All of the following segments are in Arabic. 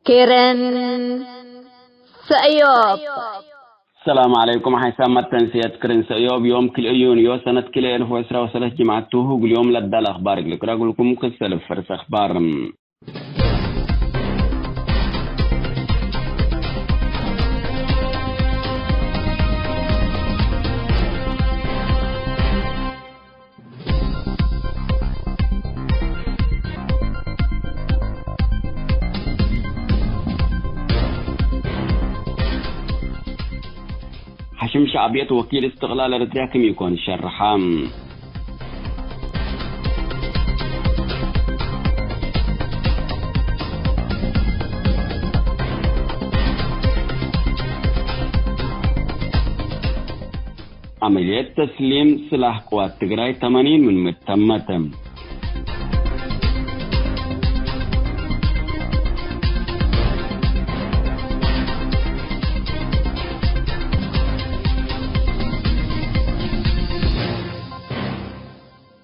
كيرن سأيوب. السلام عليكم. حسام التنسيات كرن سأيوب يوم كل يونيو سنة كل 1013 جمعته كل يوم لدى الأخبار لك لكم كسل فرس أخبار حشم شعبية وكيل استقلال أريتريا كم يكون الشرحام عملية تسليم سلاح قوات تجراي 80 من متمتم.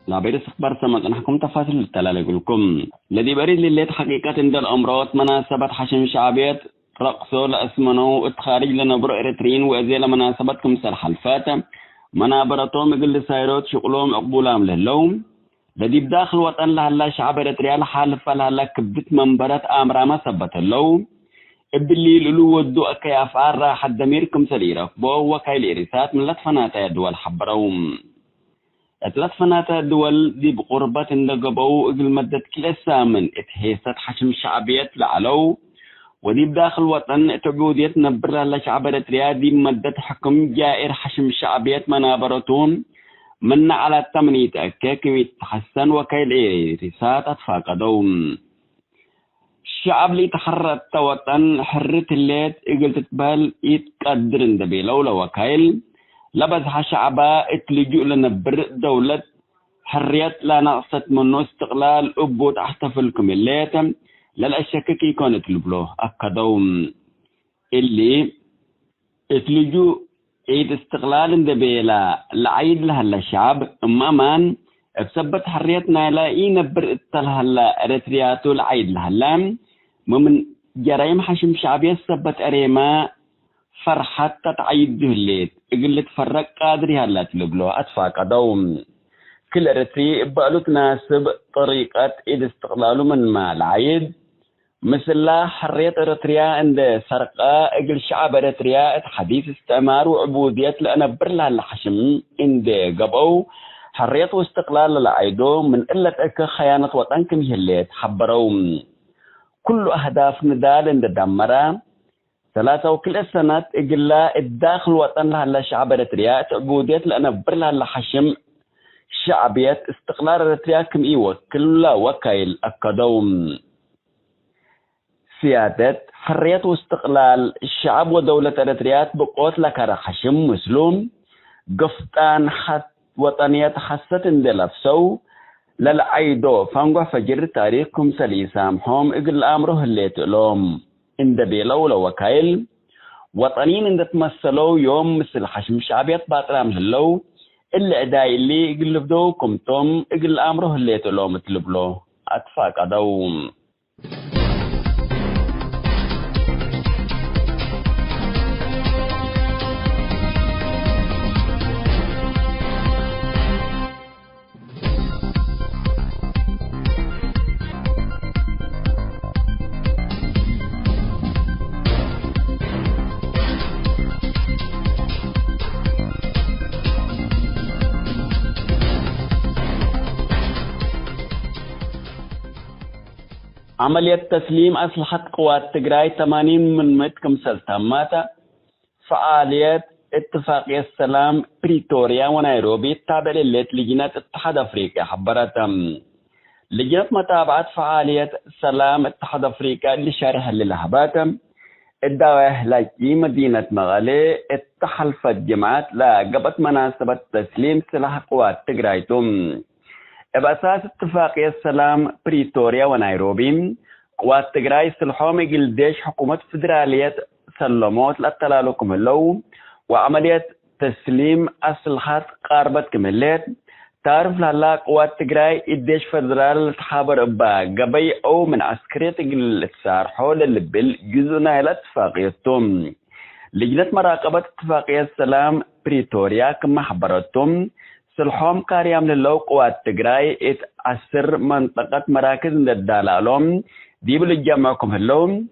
لا بيرس اخبار سمك انا حكم تفاصيل التلالة لكم الذي بريد لليت حقيقة عند الامراض مناسبة حشم شعبيات رقصوا لاسمنو اتخارج لنبر اريترين وازيل مناسبتكم سرح الفاتة منابرتهم يقل سايروت شغلهم اقبولهم للوم الذي بداخل وطن لهلا شعب اريتريا لحالف لهلا كبدت منبرات امرا ما ثبت اللوم ابلي لولو ودو اكي افعال راح الدميركم سليرك بو وكاي ليرسات من لطفناتا يدوال حبروم ثلاث فنات الدول دي بقربات اللقبو اقل مدة كل سامن اتهيست حشم شعبيات لعلو ودي بداخل وطن اتعبوديت نبرها لشعب اريتريا دي مدة حكم جائر حشم شعبيات منابرتهم من على التمنية اكاكم يتحسن وكيل رسات اتفاقدوم الشعب اللي تحررت وطن حرت الليت اقل تتبال يتقدر اندبي لولا وكيل لبزها شعبا اتلجوا لنبر دولة حريات لا نقصت منه استقلال أبو تحتفل كميلاتم للأشياء كي كانت لبلوه أكدوم اللي اتلجوا عيد استقلال اندبيلا لعيد لها الشعب أمامان بسبت حريتنا لا ينبر اتلها الاريترياتو العيد لها اللام ومن جرائم حشم شعبية سبت أريما فرحت تتعيد الليت قلت فرق قادري هلا تلبلو أتفاق دوم كل اريتري بقالو تناسب طريقة إيد استقلاله من ما العيد مثل لا حرية اريتريا عند سرقة اقل شعب اريتريا حديث استعمار وعبودية لأنا برلها الحشم عند قبو حرية واستقلال للعيدو من قلة اكا خيانة وطنكم هليت حبروم كل أهداف ندال عند دمرا ثلاثة وكل السنة إجلا الداخل وطن لها شعب اريتريا عبودية لأنا برلها الحشم شعبية استقلال اريتريا كم كل وكيل أكدوم سيادة حرية واستقلال الشعب ودولة اريتريا بقوت لك حشم مسلوم قفتان حت وطنية حست اندلفسو للعيدو فانقوا فجر تاريخكم سليسام هم إجل أمره اللي تقلوم إند بيلو لو وكايل وطنين إند تمثلوا يوم مثل حشم شعبية باطرام هلو اللي أداي اللي يقلب دو كمتم إقل أمره اللي تلو متلبلو أتفاق دوم عملية تسليم أسلحة قوات تجراي 80 من متكم سلطماتا فعاليات اتفاقية السلام بريتوريا ونيروبي تابع لليت لجنة اتحاد أفريقيا حبرتهم لجنة متابعة فعالية سلام اتحاد أفريقيا اللي شارها للهباتم الدواء لاجي مدينة مغالي اتحلفت جماعات لا قبت مناسبة تسليم سلاح قوات تجرايتم بأساس اتفاقية السلام بريتوريا ونيروبي قوات تجراي سلحوم الجيش حكومة فدرالية سلموت للتلالو كملو وعملية تسليم أسلحات قاربة كملات تعرف لهلا قوات تجراي إديش فدرال تحابر أبا قبي أو من عسكرية الاتسار حول اللبل جزونا إلى اتفاقيتهم لجنة مراقبة اتفاقية السلام بريتوريا كما حبرتهم سلحوم كاريام للو قوات تجراي اتأثر منطقة مراكز الدلالهم دي بالجامعكم هلوم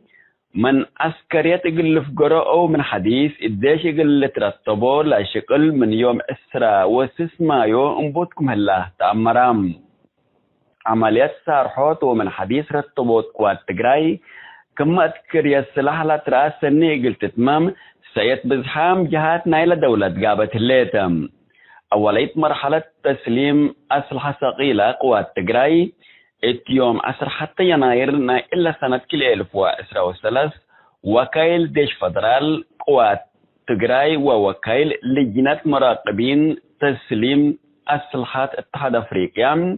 من عسكرية يقلف قرأوا من حديث إديش يقل ترتبوا لشكل من يوم إسرا وسس مايو انبوتكم هلا تأمرام عمليات سارحوت ومن حديث رتبوت قوات تجراي كما أذكر يسلاح لا تراس سنة قلت تمام سيد بزحام جهات نايلة دولة قابت الليتم أوليت مرحلة تسليم أسلحة ثقيلة قوات تجراي يوم 10 حتى يناير إلا سنة كل 2013 وكيل ديش فدرال قوات تجراي ووكيل لجنة مراقبين تسليم أسلحة اتحاد أفريقيا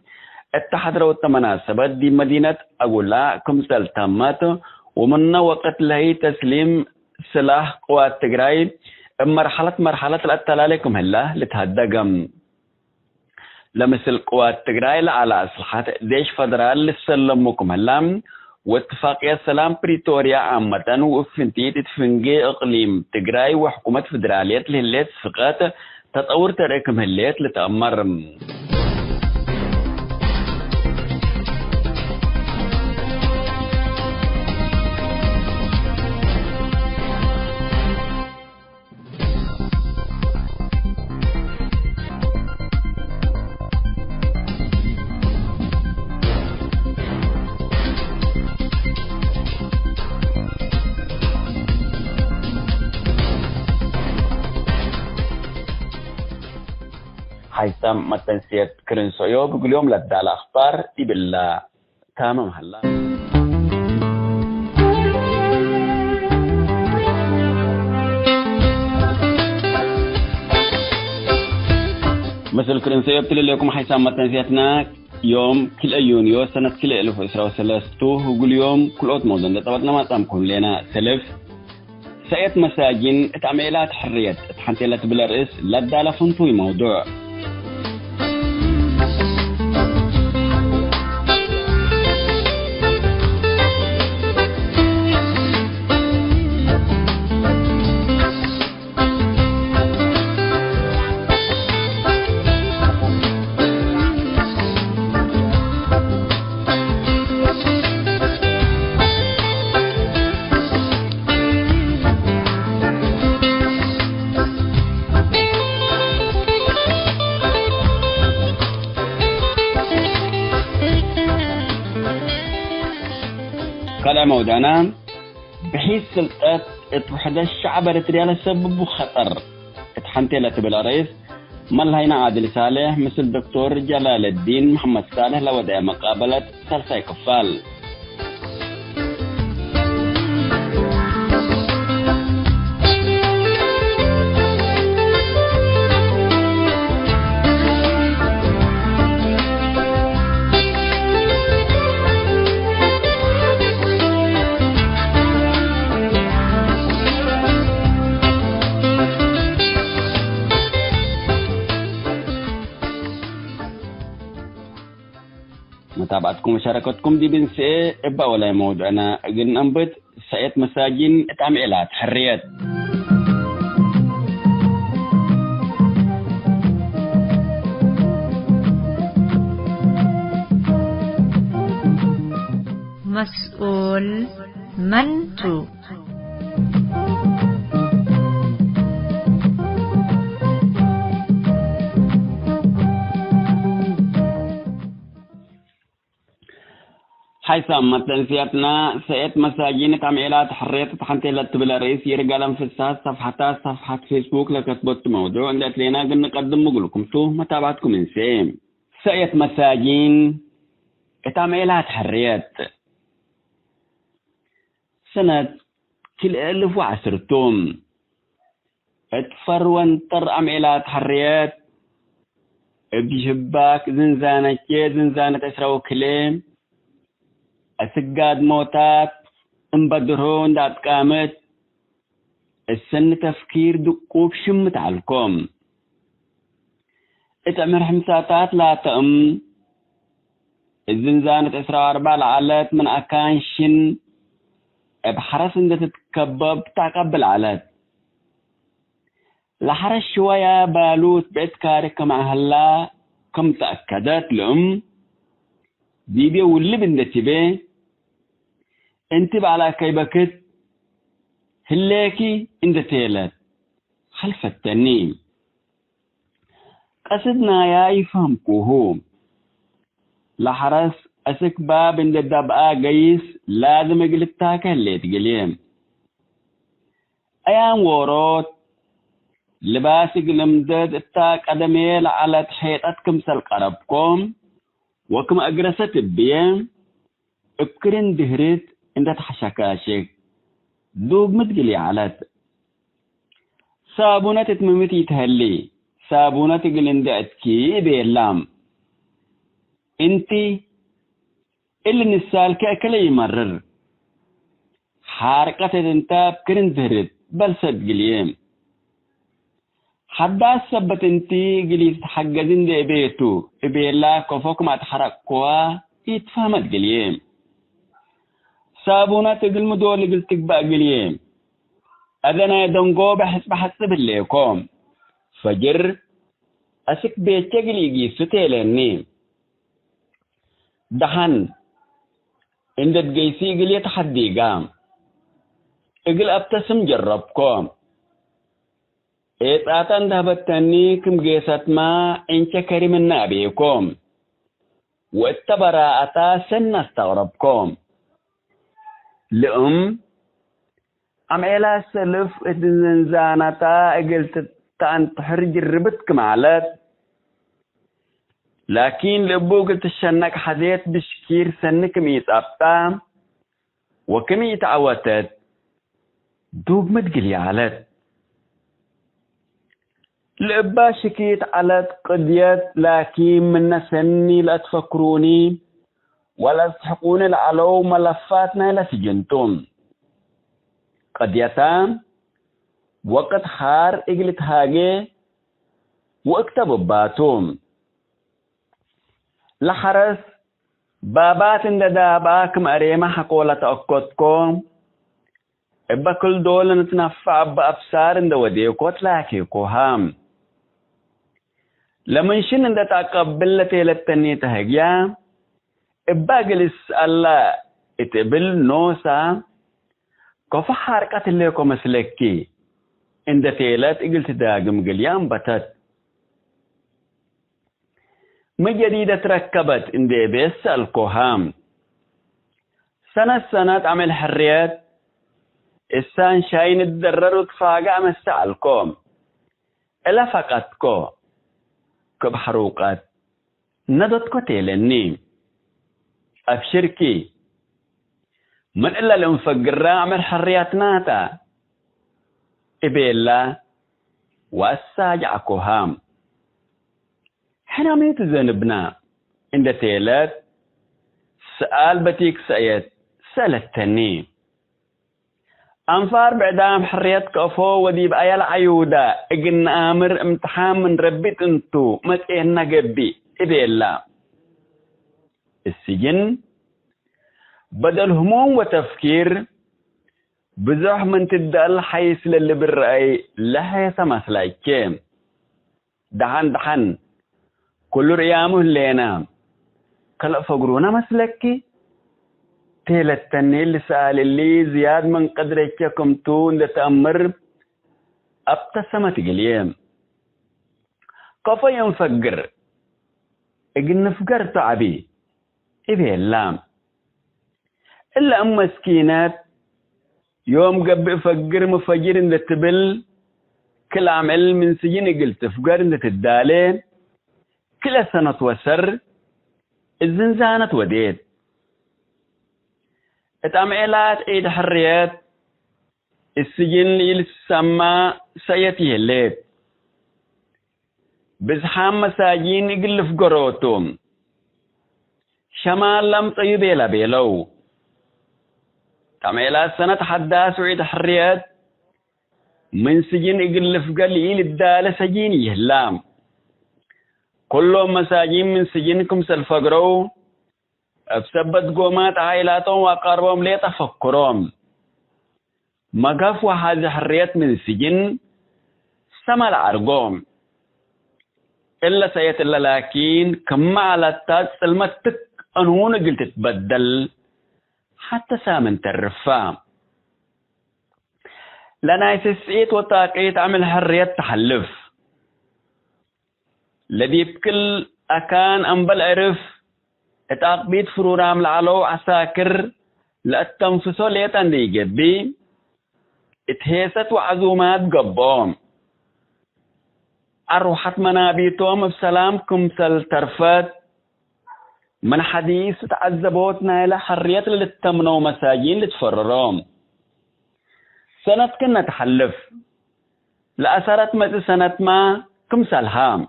اتحاد روت مناسبات دي مدينة أغولا كمسل تامات ومن وقت له تسليم سلاح قوات تجراي مرحلة الاتلالكم هلا لتهدقم لمثل قوات تجراي على أسلحة ديش فدرال لسلمكم هلام واتفاقية سلام بريتوريا عامة وفنتي تتفنجي إقليم تجراي وحكومة فدرالية لهليت فقط تطور تركم هليت لتأمر هيثم متنسيت كرنسويو بقول يوم لدى الأخبار دي بالله تمام هلا مثل كرنسويو بتقول لكم هيثم متنسيتنا يوم كل يونيو سنة كل 2013 وقول يوم كل أوت موزن طبعا ما تامكم لنا سلف سيت مساجين تعميلات حرية تحنتيلات بالرئيس لدى لفنطوي موضوع قال مودانا بحيث سلطات اتوحد الشعب الريال سبب خطر اتحنتلت بالرئيس مالهينا عادل صالح مثل دكتور جلال الدين محمد صالح لودع مقابلة سلسي كفال متابعتكم ومشاركتكم دي بنسي ابا ولا موضوعنا قلنا انبت سايت مساجين تعميلات حريات مسؤول منتو حيث متنسياتنا سيت مساجين تعميلات حرية تحنتلت بالرئيس يرجع في صفحة فيسبوك لكتبت موضوع عندت لنا قلنا نقدم لكم تو متابعتكم انسان سيت مساجين تعميلات حرية سنة كل 1010 اتفر وانتر عميلات حريات بجباك زنزانة اسرو كلام السجاد موتات انبدرون دات قامت السن تفكير دقوك شمت علىكم اتأمر حمساتات لا تأم الزنزانة 4 العالات من أكانشن بحرس إن تتكبب تقبل علات لحرس شوية بالوت بإتكارك مع هلا كم تأكدت لأم بيبي واللي بندتي بيه انتب على كيبكت هلاكي اند تيلت خلف التنين قصدنا يا يفهم كوهوم لحرس أسك باب اند الدبقى قيس لازم قلتاك اللي تقليم أيام وروت لباسك لمدد اتاك أدميل على تحيطتكم سالقربكم وكم أقرست بيام ابكرن دهرت عند تحشكاشك دوب متقلي علات صابونة تتممتي تهلي صابونة تقلن دعتكي بيلام انتي اللي نسالك أكلي يمرر حارقة تنتاب كرن دهرت بل صدقليم حدا سبت انتي قلي تحقزين دي بيتو بيلا كفوك ما تحرقوا يتفهمت قليم صابونة تقل مدول قلتك بقى قليم أذنا يدنقو بحسب الليكم فجر أسك بيتك قليقي ستيليني دحن اندت قيسي قلي تحدي قام اقل ابتسم جربكم إطاعتان دهبتني كم قيسات ما انت كريم النابيكم واتبراءتا سن استغربكم لأم أم إلا سلف إذنزانتا قلت تان تحرج الربطكم علت لكن لأبو قلت الشنك حديث بشكير سنك ميت أبتا وكم يتعوتت دوب متقلي علت لأبا شكيت علت قديت لكن من سني لا تفكروني ولا تحقون العلو ملفاتنا لسجنتم قديتان وقت حار اقلت هاجي واكتب باتوم لحرس بابات داباكم أريما حقولة أكوتكم إبا كل دولة نتنفع بأبصار وديكوت لاكيكو هام لمن شن تقبل تيلتني تهجيا إبا جلس الله اتقبل نوسا كوفا حركة الليكو مسلكي عند تيلت اقلت داقم قليان بتت مجديدة تركبت عند بيس الكوهام سنة عمل حريات السان شاين الدرر وتفاقع مسعلكم إلا فقطكو كبحروقات ندتكو تيلني أبشركي من إلا لنفقر عمل حريات ناتا إبيلا وأساجع كوهام حنا ميت زنبنا عند تيلات سأل بتيك سأيت سألتني أنفار بعدام حريات كفو وديب أيال عيودا إجن آمر امتحان من ربيت انتو متئنا قبي إبيلا السجن بدل هموم وتفكير بزح من تدال حيث للي بالرأي لها يسمس لايكيم دحن كل ريامه لينا كلا فقرونا مسلكي تيلتني اللي سأل اللي زياد من قدركم تون لتأمر ابتسمت قليم كفا ينفقر اقن فقر تعبي إبه اللام إلا أم مسكينات يوم قبل فقر مفجر إن تبل كل عمل من سجين قلت فقر إن تدالين كل سنة وسر الزنزانة وديت اتعملات ايد حريات السجن يلسما سيتي الليت بزحام مساجين يقل فقروتهم شمال لم طيبه لبيلو تعملات سنة حداث وعيد حريات من سجن يقل فقليل الدالة سجين يهلام كلهم مساجين من سجنكم سلفقروا بسبت قومات عائلاتهم وأقاربهم ليتفكرون مقف وهذه حرية من سجن سمى العرقوم إلا سيت إلا لكن كما على التاج سلمتك أنهون قلت تبدل حتى سامن ترفا لنا يسسئت وتاقيت عمل حرية تحلف الذي بكل أكان أنبل عرف اتاقبيت فرورام العلو عساكر لأتنفسو ليتان دي جبي اتهيست وعزومات قبوم أروحت منابيتهم بسلام كمسل ترفت من حديث تعذبوتنا إلى حرية للتمنو مساجين لتفررهم سنة كنا تحلف لأسرت مت سنة ما كمسل هام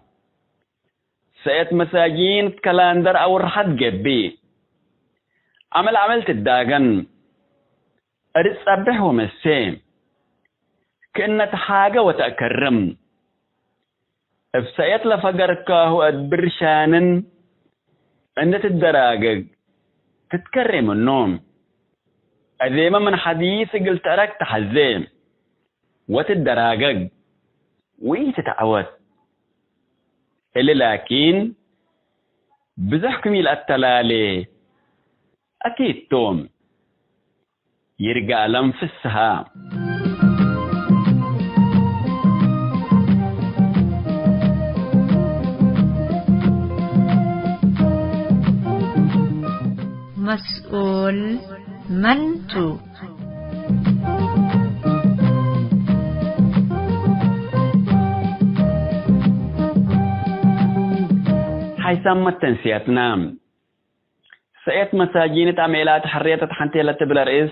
سيت مساجين كلاندر أو رحت جبي عملت الداغن أريد صبح ومسين كأنت حاجة وتأكرم فسيت لفقركاه أدبرشانن عندت الدراجج تتكرم النوم أذيما من حديث قلت أراك تحزيم وتدراجج ويتتعود اللي لكن بزحكمي الأتلالي أكيد توم يرجع لهم في السهام مسؤول منتو حيسمى التنسيات نام سيت مساجين تعميلات حرية تحنتي لتبلا رئيس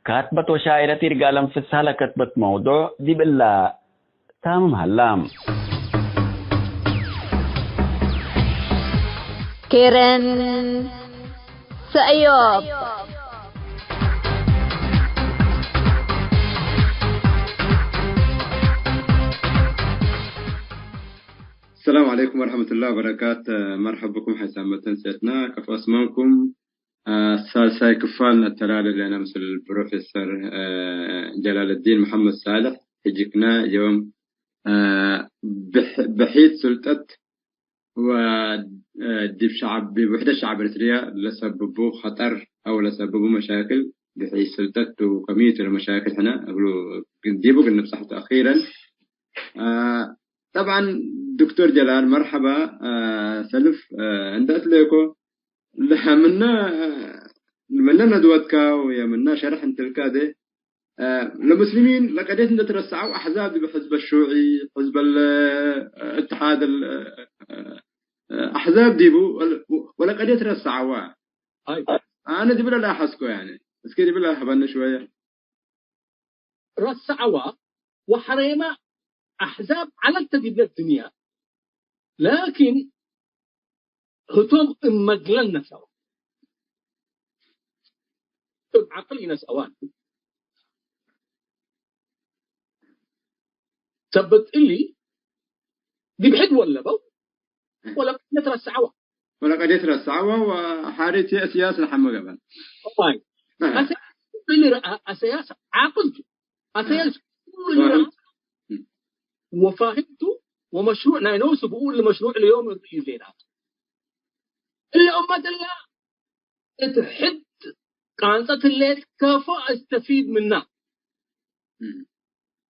كاتبة وشاعرة رجالا في السهلة كتبة موضوع دي بالله تام هلام كيرن سأيوب السلام عليكم ورحمة الله وبركاته. مرحبا بكم حسام تنسيتنا كيف اسمكم؟ ساي كفالنا التلالة اللي أنا مثل البروفيسور جلال الدين محمد صالح هجيكنا يوم بحيث سلطة وديب شعب بوحدة شعب إريتريا لسببوا خطر أو لسببوا مشاكل بحيث سلطة وكمية المشاكل هنا أقولوا ديبوا قلنا بصحته أخيرا. طبعا دكتور جلال مرحبا. سلف عندت لكم لها منا ندوتك ويا منا شرح تلك ده للمسلمين لقديت نترسعوا أحزاب بحزب الشيوعي حزب الاتحاد أحزاب ديبو ولقد يترسعوا. أنا دي بلا لاحظكو يعني بس كده بلا هبنا شوية رسعوا وحريمة أحزاب على التدبير الدنيا لكن هتم مجلنا سوا عقلنا سوان ثبت اللي دي بحد ولا بو ولا يترسعوا ولقد يترسعوا وحارت سياسة الحمى قبل طيب اللي أسياسة عقلته أسياسة وفاهمته ومشروع ناينوس بقول المشروع اليوم الزينات اللي أمة الله تحد قانصة الليل كفا استفيد منها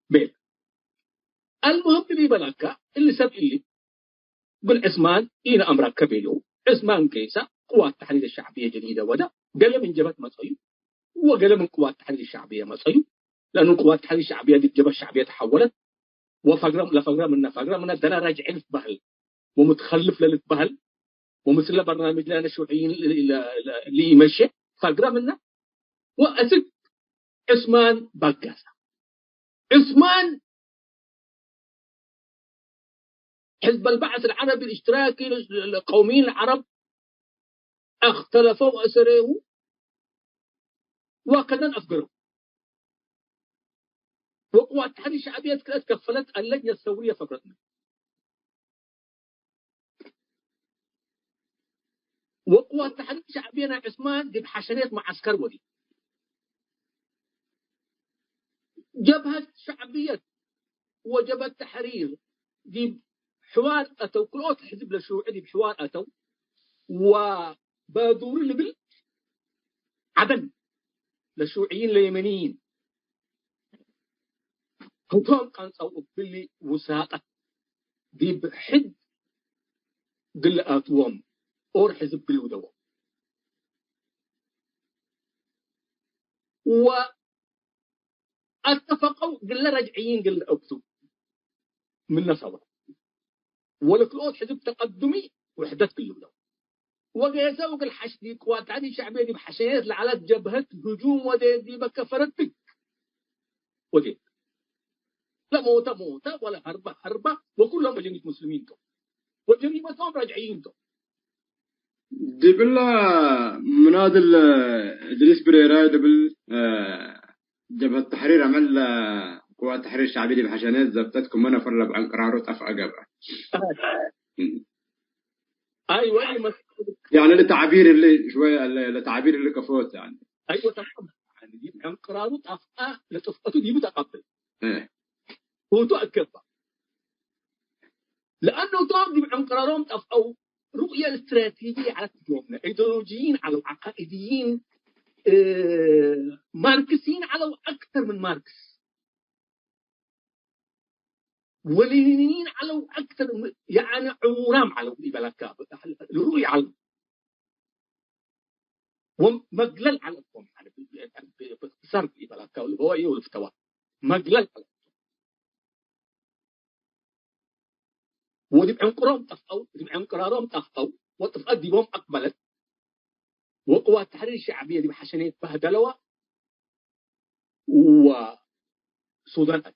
بيت المهم ببلغك اللي سب اللي بالعثمان إلى أمرك كبيلو عثمان كيسا قوات التحرير الشعبية جديدة ودا قال من جبهة مصيو وقال من قوات التحرير الشعبية مصيو لأنه قوات التحرير الشعبية دي الجبهة الشعبية تحولت وفقرة من الدنا راجع بهل ومتخلف للبهل ومثل برنامج لنا الشيوعيين اللي يمشي فقرة منه وأسد عثمان بقاسة عثمان حزب البعث العربي الاشتراكي القوميين العرب اختلفوا وأسروه وكذا أفقروا وقوات التحرير الشعبية كفلت اللجنة الثورية فقرتنا وقوات التحرير الشعبية عثمان دي بحشنات معسكر ودي جبهة شعبية وجبهة تحرير دي حوار أتوا كلوت حزب الشيوعي دي بحوار أتوا وبادور اللي عدن للشيوعيين اليمنيين هم كان صوب باللي وساقة دي بحد قل أتوام أور حزب بالودو واتفقوا قل رجعيين قل أبتو من نصبر ولكلوت حزب تقدمي وحدت بالودو وقيسوا قل حشدي قوات هذه الشعبية دي بحشيات لعلى جبهة هجوم ودي بكفرتك ودي لا موتة ولا حربة وكلهم بجنية مسلمين تو وجريمة راجعين تو دي بالله مناضل إدريس بريرا دبل جبهة التحرير عمل قوات التحرير الشعبي دي بحشانات زبطتكم أنا فرلا عن قرارات أفقابا أيوة يعني لتعبير اللي شوية لتعبير اللي كفوت يعني أيوة تمام يعني دي عن قرارات أفقا لتفقته دي متقبل هو تؤكد لأنه طبعا عن قرارهم أو رؤية استراتيجية على اليوم إيديولوجيين على عقائديين ماركسيين على أكثر من ماركس ولينيين على أكثر يعني عمرام على بلاكا الرؤية على ومقلل على القوم يعني باختصار بلاكا هو والفتوى مقلل على ودي عنقرهم تفقوا دي عنقرارهم تفقوا وتفقد بهم أقبلت وقوات التحرير الشعبية دي بحشنات بهدلوا وسودان أدي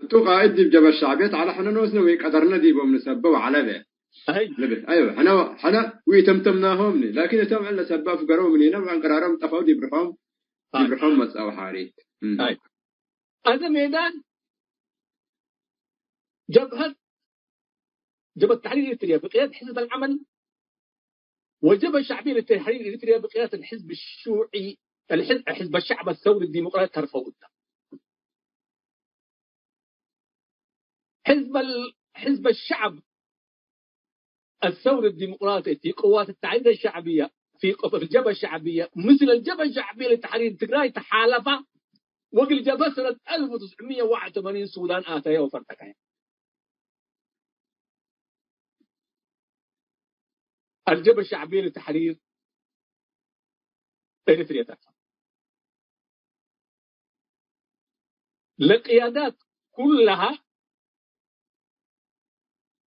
تو قائد دي بجبهة الشعبية على حنا نوسنا قدرنا دي بهم نسبوا على ذا أيوة حنا ويتمتمناهم لكن تم على سبب في قرارهم من هنا وعن قرارهم تفقوا دي برحوم مسأو حاريت هذا ميدان جبهة التحرير الإريتريا بقيادة حزب العمل والجبهة الشعبية للتحرير الإريتريا بقيادة الحزب الشيوعي حزب الشعب الثوري الديمقراطي ترفض حزب الشعب الثوري الديمقراطي في قوات التحرير الشعبية في الجبهة الشعبية مثل الجبهة الشعبية لتحرير تجراي تحالف وقل جبهة سنة 1981 السودان آتايا وفرتكايا الجبهة الشعبية لتحرير إريتريا ترفض القيادات كلها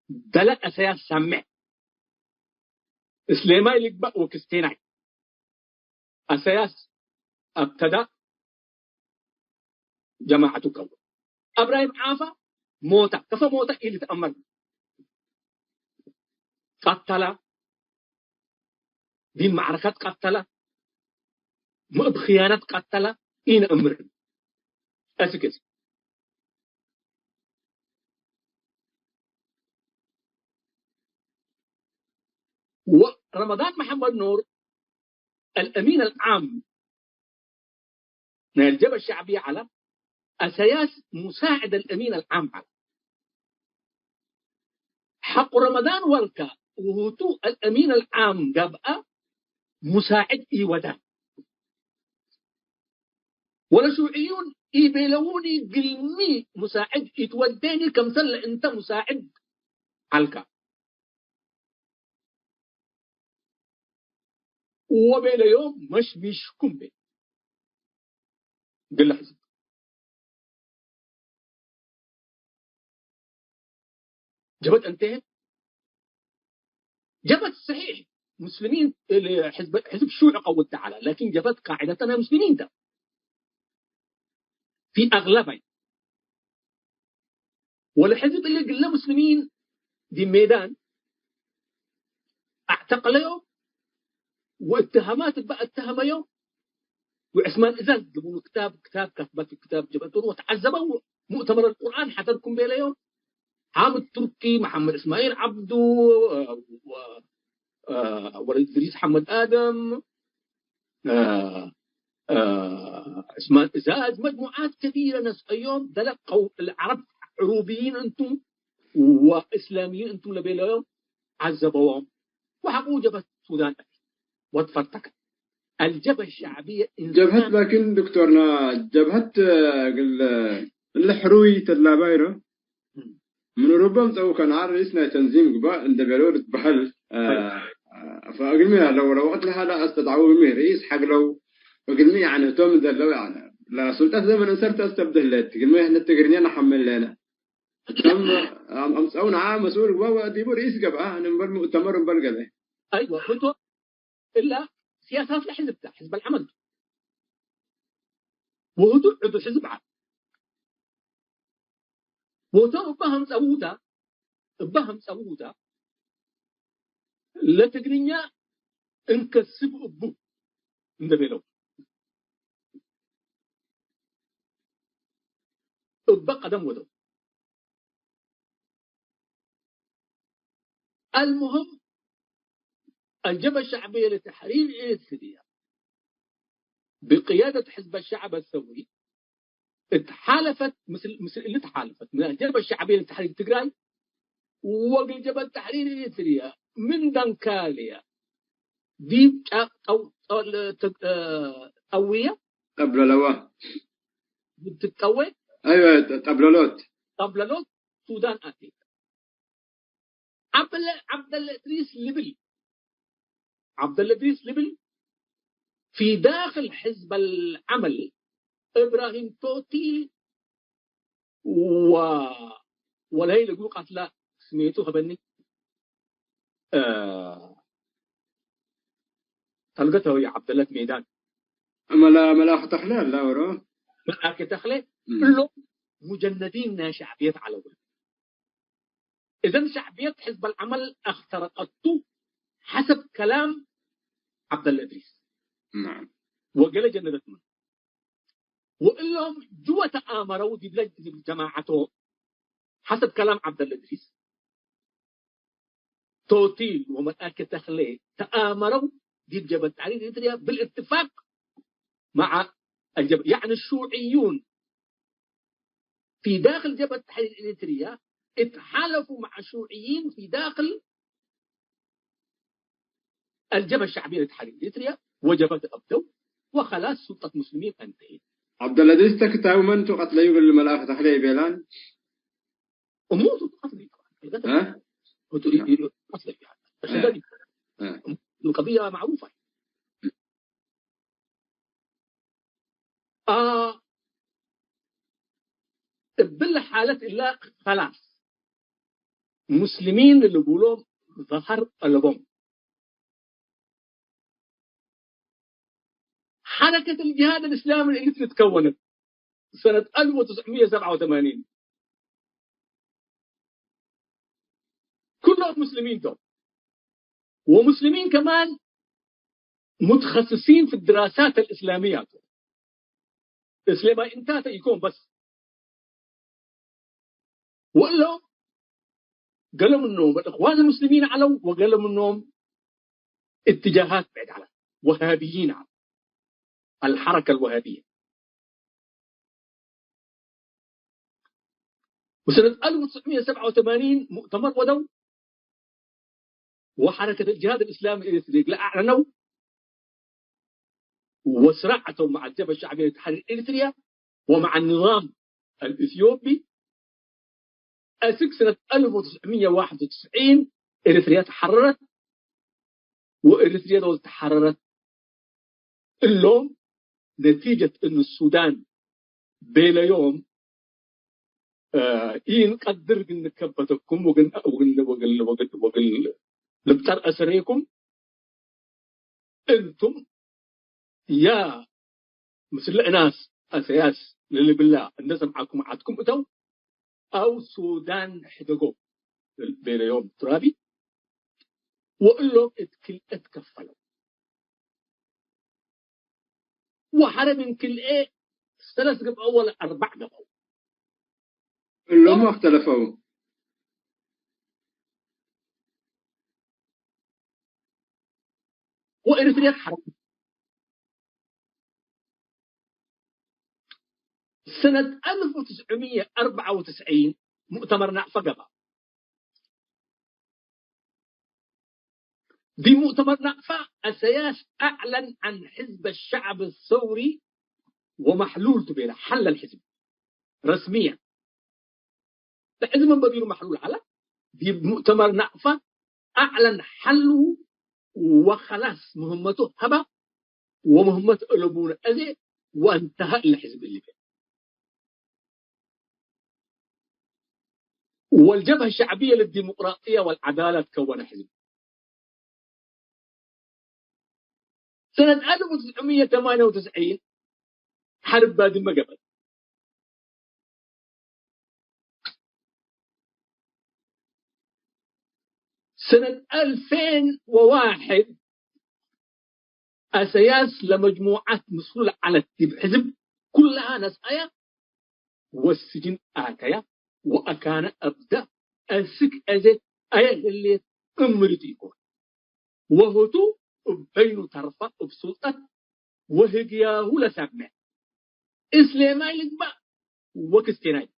دلت أساس سمع سليمان يقبأ وكستيناي أساس ابتدأ جماعة كون إبراهيم عافا موتا كفى موتا اللي تأمر قتل دي معركة قتل بخيانة قتل إن أمر أسكت ورمضان محمد نور الأمين العام من الجبهة الشعبية على أساس مساعد الأمين العام على حق رمضان وركا وهو الأمين العام قبأ مساعد إيودا ولا شيوعيون إيبيلوني قلمي مساعد يتوديني كم سنة أنت مساعد علكا وبين يوم مش كمبي قل حزب جبت انتهت جبت صحيح مسلمين حزب الشيوعي قوت تعالى لكن جبت قاعدتنا مسلمين ده في أغلبها والحزب اللي قلنا مسلمين دي ميدان اعتقلوا واتهامات بقى اتهموا وعثمان إزاز جابوا كتاب كتبت في كتاب جبتون وتعذبوا مؤتمر القرآن حضركم بيليو حامد تركي محمد إسماعيل عبدو ولد إدريس محمد آدم، عثمان إزاز، مجموعات كثيرة ناس اليوم تلقوا العرب عروبيين أنتم وإسلاميين أنتم لبيلهم عذبوهم وحقوا جبهة السودان وتفرتكت الجبهة الشعبية. جبهة لكن دكتورنا جبهة الحروي تدلابايرو من ربما تو كان عارسنا تنظيم قبا عند بيرور بحل فأقول لو وقت لها لا استدعوا مي رئيس حق لو أقول يعني توم ذا لو يعني لا سلطة زمن صرت استبدل لت قل ما إحنا تقرنينا حمل لنا أم سوون عام مسؤول قبا ديبو رئيس قبا أنا مؤتمر بالقلة. أيوة كنتوا إلا سياسات الحزب ده حزب العمل وهدوء عضو حزب عام وتو بهم سووتا لا تقرنيا انكسب أبو ندبلو أبا قدم ودو. المهم الجبهة الشعبية لتحرير إريتريا بقيادة حزب الشعب الثوري اتحالفت مثل اللي تحالفت من الجبهة الشعبية لتحرير تجراي والجبهة التحرير إريتريا من دنكاليا دي أو قوية قبل لوا بتتقوي. أيوة طبلالوت سودان أتيك عبد الإدريس ليبل في داخل حزب العمل إبراهيم توتي ولا يقول قتلى سميتوها بني تلقته يا عبد الله ميدان ملا تخلال لا وراه ملاك تخلي كله مجندين شعبية على ول. إذا شعبية حزب العمل اخترقته حسب كلام عبد الإدريس. نعم. وقال جندت منه وإلهم جوا تآمروا دي بلاد جماعته حسب كلام عبد الإدريس توتيل وملاك تخلي تآمروا دي جبهة التحرير الإريتريا بالاتفاق مع الجبهة، يعني الشيوعيون في داخل جبهة التحرير الإريتريا اتحالفوا مع الشيوعيين في داخل الجبهة الشعبية للتحرير الإريتريا وجبهة أبدو وخلاص سلطة مسلمين انتهت. عبد العزيز تكتاو من تقتل يقول الملاك تخلي بيلان أمور قتل ها قتل يعني القضية معروفة. بالحالة إلا خلاص مسلمين اللي يقولون ظهر البوم حركة الجهاد الإسلامي اللي تكونت سنة 1987 كلهم مسلمين دول ومسلمين كمان متخصصين في الدراسات الإسلامية إسلامي انتهت يكون بس وقالوا قالوا منهم الإخوان المسلمين علوا وقالوا منهم اتجاهات بعد على وهابيين على الحركة الوهابية. وسنة 1987 مؤتمر ودو وحركة الجهاد الإسلامي الإريتري أعلنوا وصراعتوا مع الجبهة الشعبية لتحرير إريتريا ومع النظام الإثيوبي. سنة 1991 إريتريا تحررت وإريتريا تحررت اللوم نتيجة أن السودان بين يوم ينقدر نكبتكم وقل لبتر أسريكم أنتم يا مثل ناس أسياس للي بالله الناس معكم عادكم أتوا أو سودان حدقوا بين يوم ترابي وقلهم اتكفلوا وحرم من كل إيه 3 قبل أول 4 قبل اللي ما اختلفوا وإريتريا حركة سنة 1994 مؤتمر نعفة قبل بمؤتمر نعفة السياس أعلن عن حزب الشعب الثوري ومحلول بين حل الحزب رسميا الحزب من بدير محلول على بمؤتمر نعفة أعلن حله وخلاص مهمته هبة ومهمته ألبون أذي وانتهى الحزب اللي فيه والجبهة الشعبية للديمقراطية والعدالة تكون حزب سنة 1998 حرب بادي ما قبل سنة 2001 أسياس لمجموعات مسؤولة على الحزب كلها ناس آية والسجن آتيا وأكان أبدأ أسك أزي آية اللي أمرتيكم وهتو بين طرفة بسلطة وهجياه لسمع إسلامي لقبا وكستيناي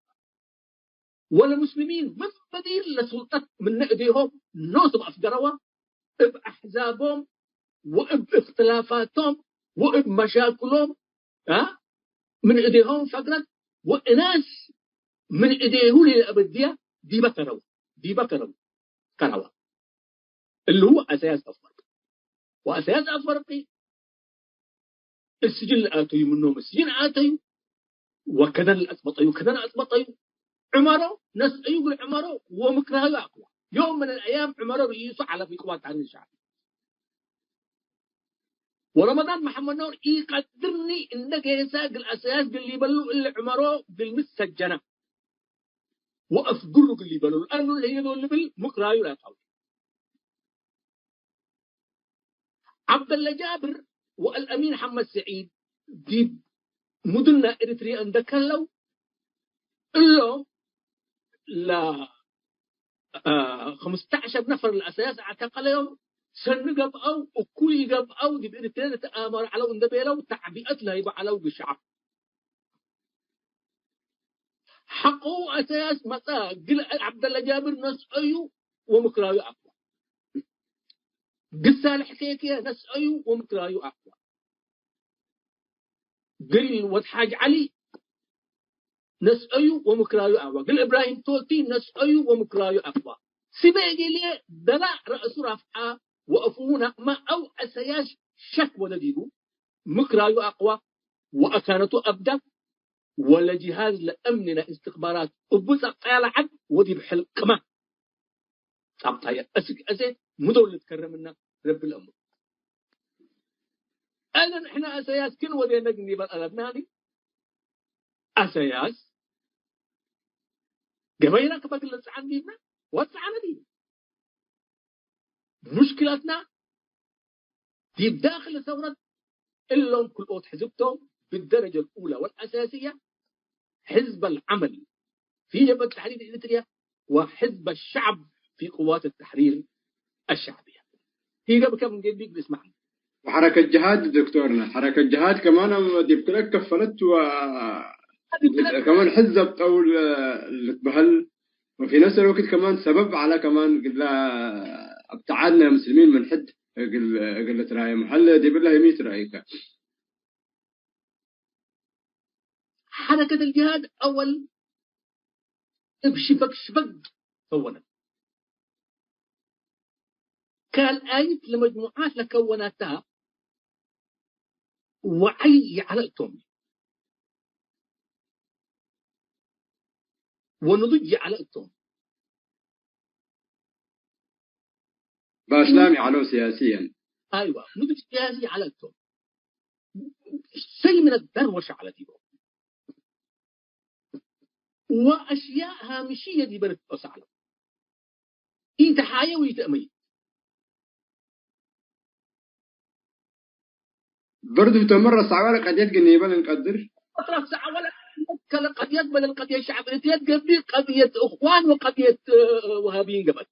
ولا مسلمين من بديل لسلطة من نقديهم نوصب أفقروا بأحزابهم وباختلافاتهم وبمشاكلهم من إيديهم فقط وناس من إيديه للأبدية دي بكروا كروا اللي هو أساس أفريقيا وأساس أفريقيا السجن الآتي منهم السجن آتي وكذا الأثبطي وكذا الأثبطي عمره ناس أيوب عمره ومكره أقوى يوم من الأيام عمره رئيسه على في قوات عن الشعب ورمضان محمد نور يقدرني إنك يساق الأساس اللي يبلو اللي عمره بالمسجنة وأفقره اللي يبلو لأنه اللي يدو اللي بالمكره لا قوي عبد الله جابر والأمين محمد سعيد دي مدننا إريتريا عندك لو إلا لا 15 نفر الأساس اعتقلهم سن قب أو وكل قب أو دي بإريتريا تآمر على وندبيلو تعبئت لا يبقى على بالشعب حقه أساس متى قل عبد الله جابر ناس أيو ومكرايو أقوى قل صالح كيكيا ناس أيو ومكرايو أقوى قل وحاج علي ناس أيو ومكرايو أقوى قل إبراهيم توتي ناس أيو ومكرايو أقوى سبيجي لي دلا رأس رفعة وأفونا ما أو أسياش شك ولا ديبو مكرايو أقوى وأكانته أبدا ولا جهاز لأمننا استخبارات وبص قال عد ودي بحل كمان أبطايا أسك أزي مدولة كرمنا رب الأمر أنا إحنا أسياس كن ودينا نجني بالألبناني أسياس قبيلة كبقلت عندنا وسعنا دي مشكلتنا دي بداخل ثورة إلا كل أوت حزبتهم بالدرجة الأولى والأساسية حزب العمل في جبهة التحرير الإريتريا وحزب الشعب في قوات التحرير الشعبية هي قبل كم جديد بيسمعني وحركة جهاد دكتورنا حركة جهاد كمان دي بتلك كفلت و كمان حزب طول بهل وفي نفس الوقت كمان سبب على كمان قلنا ابتعادنا المسلمين من حد قلت رأي محل دي بالله 100 رأيك حركة الجهاد أول شبك كونت كان آية لمجموعات لكونتها وعي على التوم ونضج على التوم بإسلامي علو سياسيا أيوة نضج سياسي على التوم شيء من الدروشة على ديبو وأشياء هامشية دي بلد أسعلم يتحايا ويتأمي برضو تمر سعوالة قد يتقى نيبال نقدر أطرف سعوالة قد يقبل القضية الشعبية قبل قضية أخوان وقضية وهابيين قبل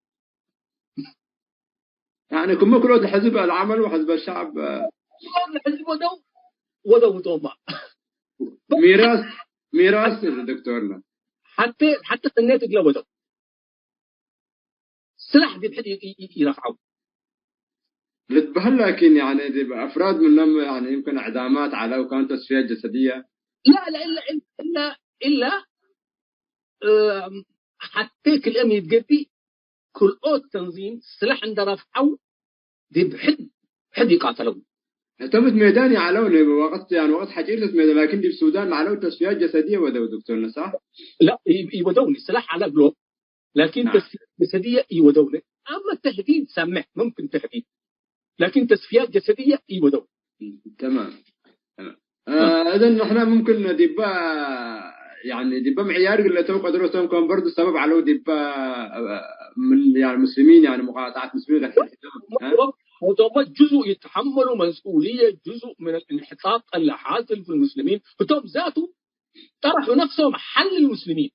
يعني كم كل حزب العمل وحزب الشعب الحزب ودو دوما ميراث دكتورنا حتى سنيت قلا ودو سلاح دي بحد يرفعوا لتبهل، لكن يعني دي افراد منهم يعني يمكن اعدامات على وكانت تصفيات جسديه. لا الا حتى كلام يتقدي كل تنظيم سلاح عند رفعوا دي بحد يقاتلوا. تمت ميداني علوني وقت يعني وقت حجيرة ميدان، لكن دي بالسودان علو تصفيات جسديه ودو دكتورنا صح؟ لا يودوني سلاح على قلوب، لكن نعم. تصفيات جسديه يودوني. اما التهديد سامح ممكن تهديد، لكن تصفيات جسديه يودوني. تمام. اذا نحن ممكن ديبا يعني ديبا معيار اللي تو قدروا تو كان برضه السبب على ديبا من يعني المسلمين، يعني مقاطعه المسلمين هم جزء يتحملوا مسؤوليه، جزء من الانحطاط اللي حاصل في المسلمين، هم ذاته طرحوا نفسهم حل المسلمين،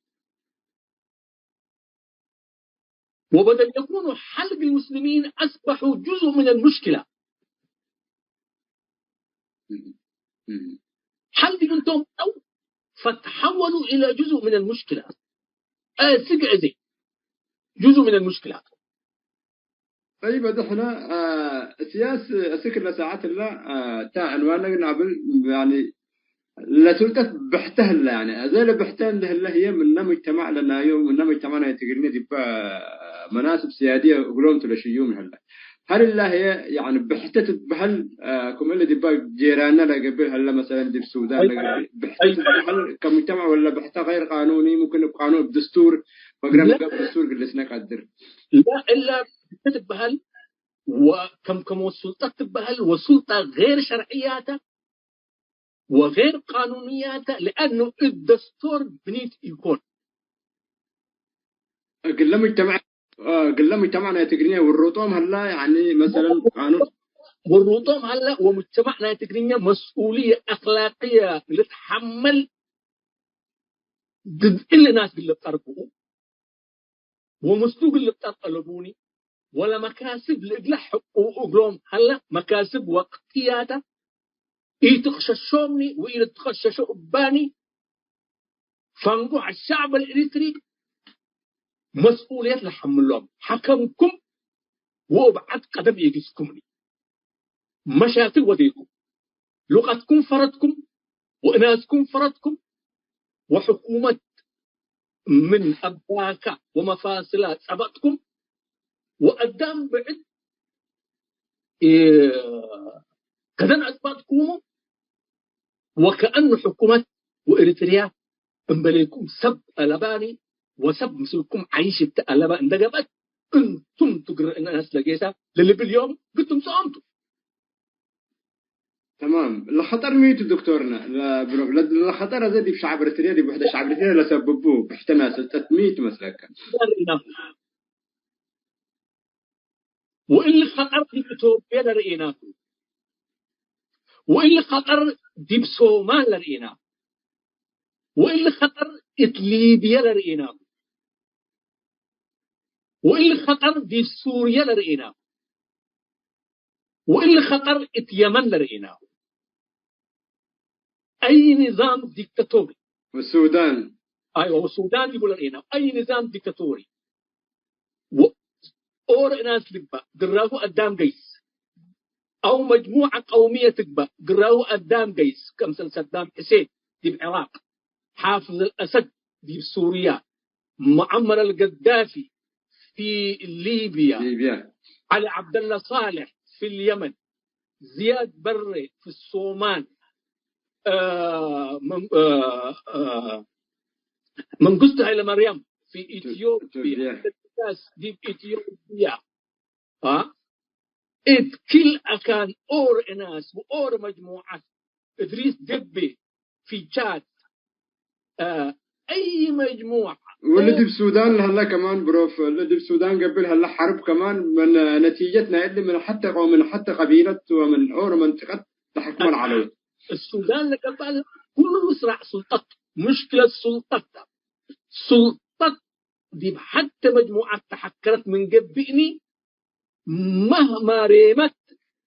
وبدل يكونوا حل المسلمين اصبحوا جزء من المشكله. حل انتم او فتحولوا الى جزء من المشكله. سقعزي جزء من المشكلات. طيب احنا سياسه اسكر لساعات الله تاع عنواننا قبل يعني لا سلطة بحتهل يعني زي اللي بحتهل له هي من مجتمع لنا يوم من مجتمعنا يتقرني ديبا مناسب سيادية وقلون تلاشيوم هلا. هل الله هي يعني بحتت بهل كم اللي ديبا جيراننا لقبل هلا مثلا دي في السودان بحتت بهل كمجتمع ولا بحته غير قانوني ممكن بقانون بدستور وقرام قبل دستور قلسنا قدر لا إلا بحتت بهل وكم والسلطة بهل وسلطة غير شرعياته وغير قانونياته، لأنه الدستور بنيت يكون قل مجتمعنا يتقرنيه والرطوم هلا يعني مثلا قانون والرطوم هلا ومجتمعنا يتقرنيه مسؤولية أخلاقية لتحمل ضد اللي ناس اللي بتركوه ومسلوق اللي بتطلبوني ولا مكاسب لإجلاء حقوقهم هلا مكاسب وقتياته يتخششوني ويتخششوا باني فانقوا على الشعب الإريتري مسؤولية لحملهم حكمكم وابعد قدم يجسكمني مشاكل وديكم لغتكم فرضكم وإناسكم فرضكم وحكومة من أباك ومفاصلات سبقتكم وقدام بعد كذن أثباتكم وكأن حكومة وإريتريا انبليكم سب ألباني وسب مسلكم عيش التألبة اندقبت انتم تقرأ الناس لقيسا للي باليوم قلتم صامتوا. تمام. الخطر ميت دكتورنا الخطر زي في شعب إريتريا دي بوحدة شعب إريتريا لسببوه بحتنا 600 مسلك وإلا خطر دي إثيوبيا لرئيناكم وإلا خطر دي بصومال لرئيناكم وإلا خطر ليبيا لرئيناكم وإلا خطر دي سوريا لرئيناكم وإلا خطر يمن لرئيناكم. أي نظام ديكتاتوري والسودان أيوة والسودان يقول لرئيناكم أي نظام ديكتاتوري أور ناس تقبى قراه قدام قيس أو مجموعة قومية تقبى قراه قدام قيس كمثل صدام حسين دي بالعراق، حافظ الأسد دي بسوريا، معمر القذافي في ليبيا. علي عبد الله صالح في اليمن، زياد بري في الصومال، منقذت هاي مريم في إثيوبيا دي في إثيوبيا. كل أكان أور إناس وأور مجموعات إدريس دبي في تشاد أي مجموعة. والذي في السودان هلا كمان بروف الذي في السودان قبل هلا حرب كمان من نتيجتنا اللي من حتى قبيلة ومن أور منطقة تحكم العلوي. السودان قبل كل صراع سلطة مشكلة سلطة دي حتى مجموعات تحكرت من قبلني مهما ريمت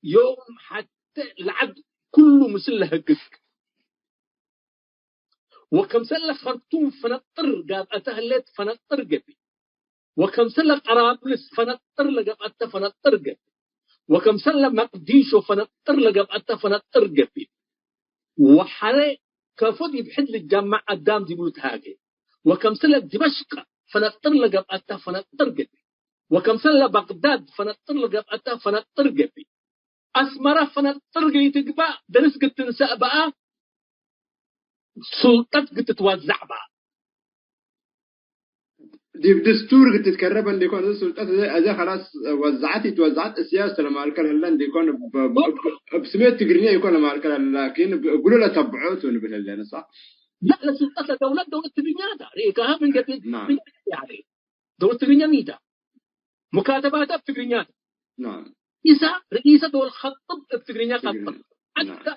يوم حتى العد كله مثل هقك وكم سلة خرطوم فنطر قاب أتهلت فنطر قبي وكم سلة قرابلس فنطر لقاب أتا فنطر قبي وكم سلة مقديشو فنطر لقاب أتا فنطر قبي وحري كفودي بحد الجامعة قدام دي بلوت هاجي وكم سلة دمشق فنطر لقاب أتا فنطر قبي وكم سلة بغداد فنطر لقاب أتا فنطر قبي أسمرة فنطر قبي تقبع درس قد تنسأ بقى سلطات قد تتوزع بقى دي بدستور قد تتكرب ان يكون السلطات اذا خلاص توزعت السياسه لما الكل هلان يكون بسميه تقرنيه يكون لما الكل لكن بيقولوا له تبعوت ونبهلنا صح؟ لا سلطات دولة تبنياتها ريكها من قبل نعم يعني دولة تبنيا ميتا مكاتباتها بتقرنياتها نعم رئيسة دول خطب بتقرنيا خطب حتى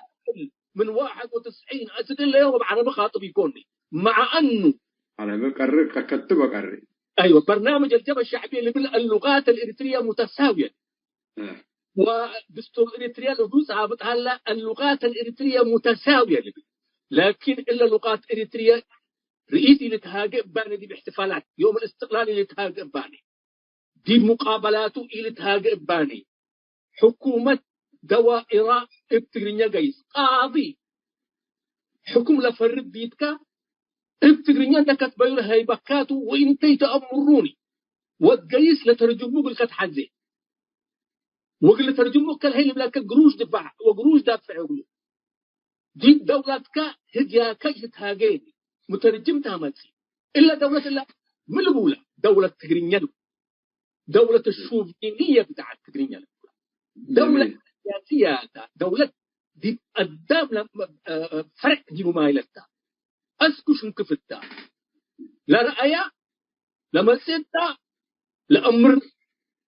من 91 أسد اللي هو بعربي خاطب يكوني مع أنه أنا بقرر كتبه قرر أيوة برنامج الجبهة الشعبية اللي باللغات الإريترية متساوية ودستور إريتريا لدوس هابط هلا اللغات الإريترية متساوية لكن إلا لغات إريتريا رئيسي لتهاجئ باني دي باحتفالات يوم الاستقلال اللي تهاجئ باني دي مقابلاته اللي تهاجئ باني حكومة دوائر ابتغرينيا جايز قاضي حكم لفرد بيتك ابتغرينيا دكت بير هيبكاتو وانتي تأمروني والجايز لترجموك الكت حزي وقل ترجموك كالهيل بلاك قروش دفع وقروش دافع يقولوا دي دولتك هديا كي تهاجيني مترجمتها مالسي إلا دولة الله من الأولى دولة تغرينيا دولة الشوفينية بتاعت تغرينيا دولة سياسية دولة دي قدام فرق دي ممايلتها أسكش انكفتها لا رأيها لما سيدها لأمر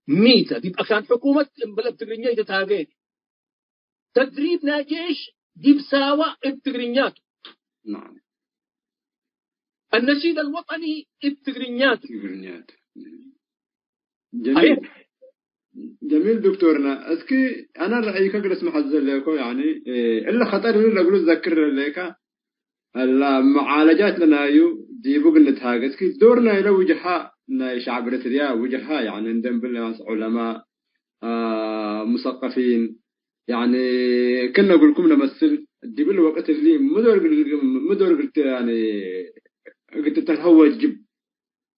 ميتة دي كان حكومة بلد تغرينيا تتهاجين تدريب ناجيش دي بساوة التغرينيات نعم النشيد الوطني التغرينيات جميل جميل دكتورنا اسكي انا رايك اجلس محزن لكم يعني الا خطر اللي اقول ذكر لك المعالجات لنا يو دي بقول نتهاجس اسكي دورنا الى وجهاء شعب اريتريا وجهاء يعني عندهم بالناس علماء مثقفين يعني كنا نقول لكم نمثل دي بالوقت اللي مدور قلت يعني قلت تتهوج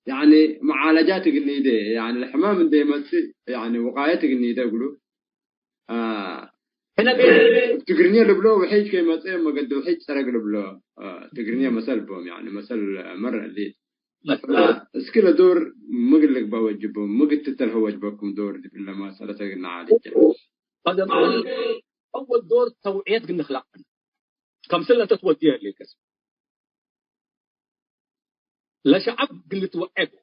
يعني معالجاتك النيدة يعني الحمام دي يمثل يعني وقايتك النيدة يقولوا هنا تقرنيه لبلو وحيج كي مثلا ما قد وحيج سرق لبلو تقرنيه مثل بهم يعني مثل مرة اللي اسكيل دور مقل لك بوجبهم مقل تتلهوج بكم دور دي بالله ما سألتك نعالج هذا أول دور توعية قلنا خلقنا كم سنة تتوديها لي كسب لشعب قلت توعده